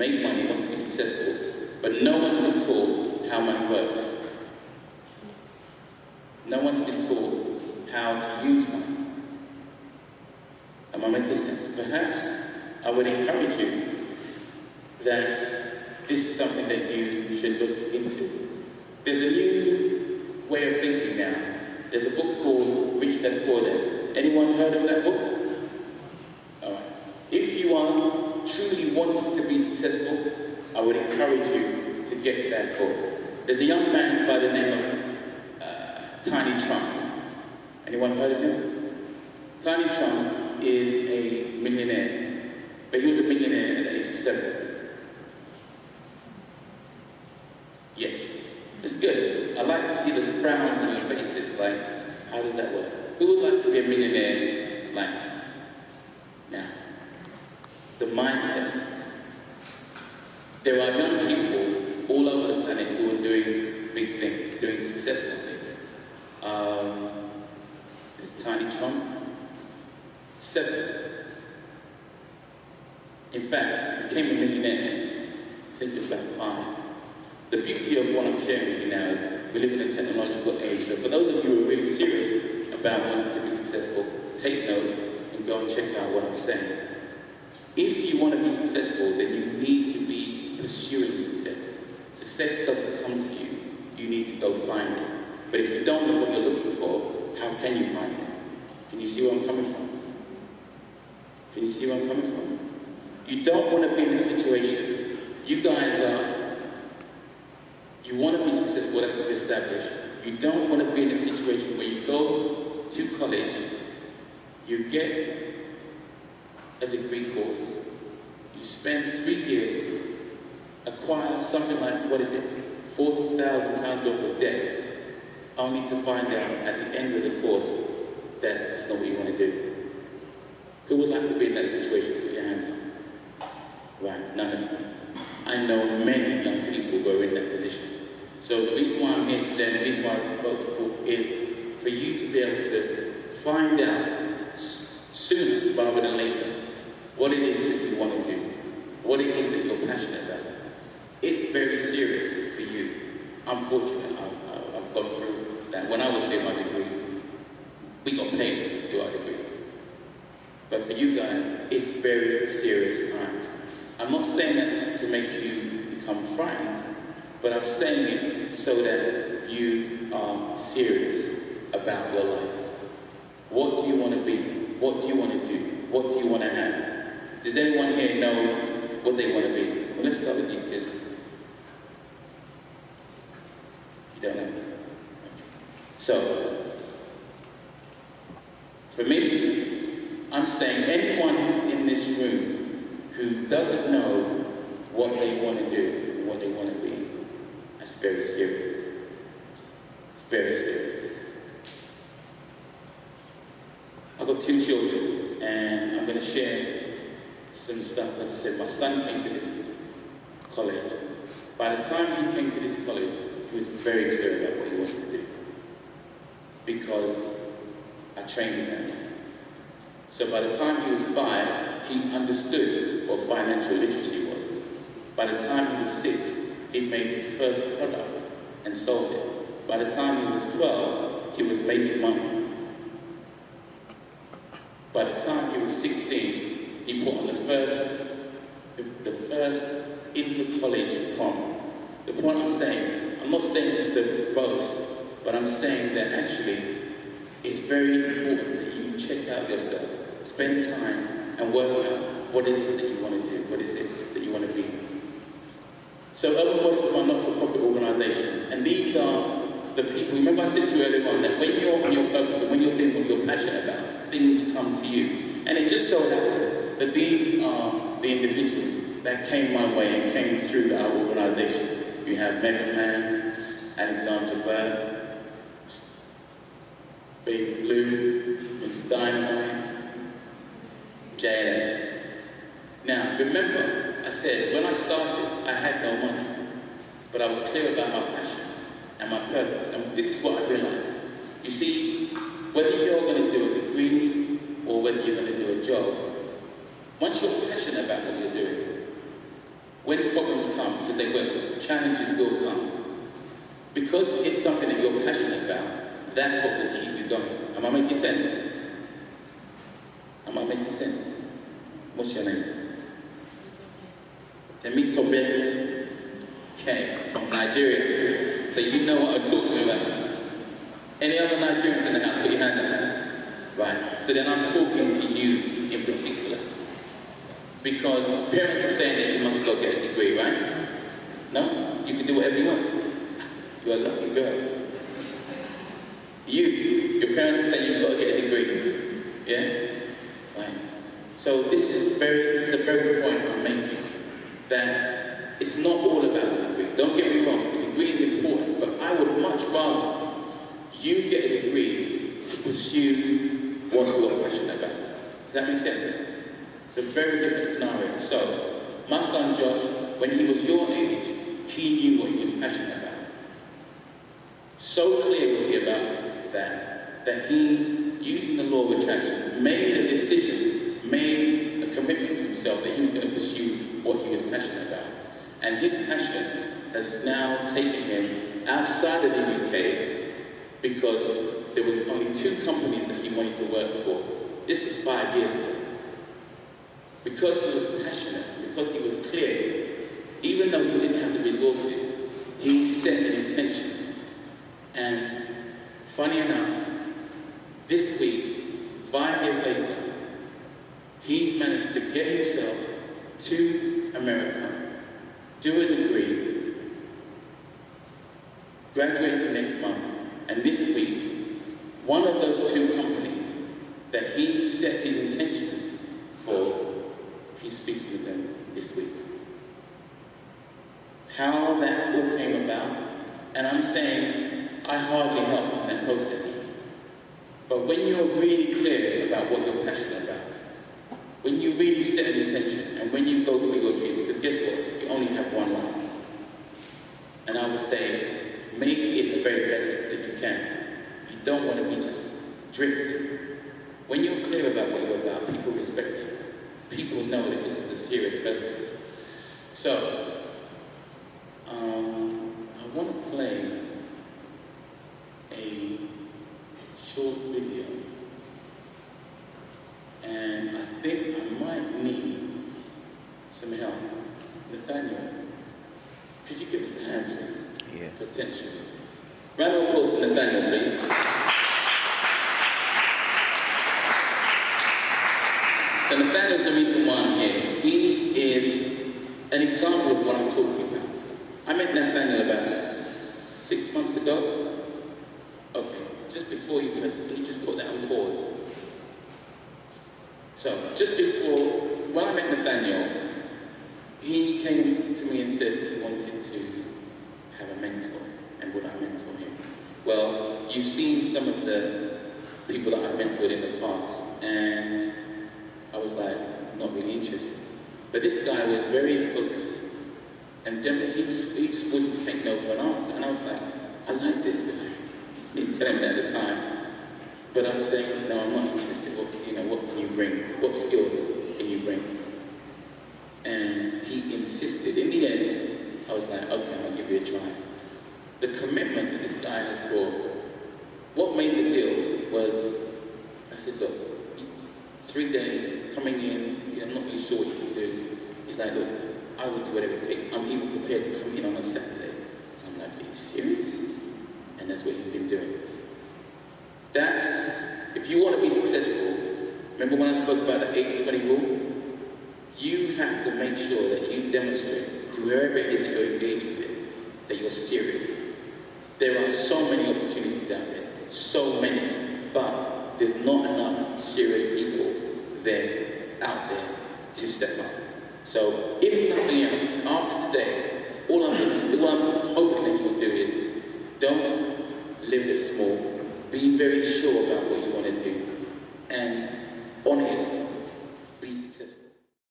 make money, wants to be successful, but no one's been taught how money works. No one's been taught how to use money. Am I making sense? Perhaps I would encourage you that this is something that you should look into. There's a new way of thinking now. There's a book called Rich Dad Poor Dad. Anyone heard of that book? All right. If you are truly wanting to be successful, I would encourage you to get that book. There's a young man by the name of Tiny Trump. Anyone heard of him? Tiny Trump is a millionaire, but he was a millionaire at the age of 7. Yes, it's good. I like to see the frowns on your faces. Like, how does that work? Who would like to be a millionaire like that? Now, it's a mindset. There are young people all over the planet who are doing big things, doing successful things. There's Tiny Trump, 7. In fact, became a millionaire, I think it's about 5. The beauty of what I'm sharing with you now is we live in a technological age. So for those of you who are really serious about wanting to be successful, take notes and go and check out what I'm saying. If you want to be successful, then you need to be pursuing success. Success doesn't come to you. You need to go find it. But if you don't know what you're looking for, how can you find it? Can you see where I'm coming from? Can you see where I'm coming from? You don't want to be in a situation. You guys are. You want to be successful, that's what we established. You don't want to be in a situation where you go to college, you get a degree course, you spend 3 years, acquire something like, £40,000 worth of debt, only to find out at the end of the course that that's not what you want to do. Who would like to be in that situation? Put your hands up. Right, none of you. I know many young people who are in that position. So the reason why I'm here today, and the reason why I wrote the book, is for you to be able to find out sooner rather than later what it is that you want to do, what it is that you're passionate about. It's very serious for you. I'm fortunate. I've gone through that. When I was doing my degree, we got paid to do our degrees. But for you guys, it's very serious times. I'm not saying that to make you become frightened, but I'm saying it so that you are serious about your life. What do you want to be? What do you want to do? What do you want to have? Does anyone here know what they want to be? Well, let's start with you, because you don't know. So, for me, I'm saying anyone in this room who doesn't know what they want to do and what they want to be, that's very serious. Very serious. I've got 2 children, and I'm going to share some stuff. As I said, my son came to this college. By the time he came to this college, he was very clear about what he wanted to do, because I trained him that way. So by the time he was 5, he understood what financial literacy was. By the time he was 6, he made his first product and sold it. By the time he was 12, he was making money. By the time he was 16, he put on the first inter-college prom. The point I'm saying, I'm not saying this to boast, but I'm saying that actually it's very important that you check out yourself, spend time and work out what it is that you want to do, what is it that you want to be. So Urban Voices is my not-for-profit organisation, and these are the people. Remember I said to you earlier on that when you're on your purpose and when you're doing what you're passionate about, things come to you. And it just so happened that these are the individuals that came my way and came through our organisation. You have Mega Man, Alexandra Bird, Baby Blue, Miss Dynamite, JNS. Now, remember, I said, when I started, I had no money, but I was clear about my passion and my purpose, and this is what I realized. You see, whether you're going to do a degree or whether you're going to do a job, once you're passionate about what you're doing, when they will. Challenges will come. Because it's something that you're passionate about, that's what will keep you going. Am I making sense? Am I making sense? What's your name? Temitope. Okay, from Nigeria. So you know what I'm talking about. Any other Nigerians in the house? Put your hand up. Right. So then I'm talking to you in particular. Because parents are saying that you must go get a degree, right? No? You can do whatever you want. You're a lucky girl. Your parents are saying you've got to get a degree. Yes? Right. So this is the very point I'm making. That it's not all about the degree. Don't get me wrong, the degree is important, but I would much rather you get a degree to pursue what you're passionate about. Does that make sense? It's a very different scenario. So, my son Josh, when he was your age, he knew what he was passionate about. So clear was he about that he, using the law of attraction, made a decision, made a commitment to himself that he was going to pursue what he was passionate about. And his passion has now taken him outside of the UK because there was only 2 companies that he wanted to work for. This was 5 years ago. Because he was passionate, because he was clear, even though he didn't have the resources, he set an intention. And funny enough, this week, 5 years later, he's managed to get himself to America, do a degree, graduate next month, and this week, one of those 2 companies that he set his intention for, he's speaking with them this week. How that all came about, and I'm saying I hardly helped in that process. But when you're really clear about what you're passionate about, when you really set an intention, and when you go for your dreams, because guess what? You only have one life. And I would say, make it the very best that you can. You don't want to be just drifting. When you're clear about what you're about, people respect you. People know that this is a serious person. So, I want to play a short video. And I think I might need some help. Nathaniel, could you give us a hand, please? Yeah. Potentially. Round of applause to Nathaniel, please. So Nathaniel's the reason why I'm here. He is an example of what I'm talking about. I met Nathaniel about 6 months ago. Okay, just before you press, can you just put that on pause? So, just before, when I met Nathaniel, he came to me and said he wanted to have a mentor, and would I mentor him? Well, you've seen some of the people that I've mentored in the past, and I was like, not really interested. But this guy was very focused, and then he just wouldn't take no for an answer, and I was like, I like this guy. I didn't tell him that at the time, but I'm saying, no, I'm not interested. What can you bring? What skills can you bring? And he insisted. In the end, I was like, okay, I'll give you a try. The commitment that this guy has brought, what made the deal was, I said, look, 3 days coming in, I'm not really sure what you can do. He's like, look, I will do whatever it takes. I'm even prepared to come in on a Saturday. And I'm like, are you serious? And that's what he's been doing. If you want to be successful, remember when I spoke about the 80-20 rule? You have to make sure that you demonstrate to whoever it is that you're engaging with that you're serious. There are so many opportunities out there, so many, but there's not enough serious people out there to step up. So if nothing else, after today, all I'm hoping that you'll do is don't live it small. Be very sure about what you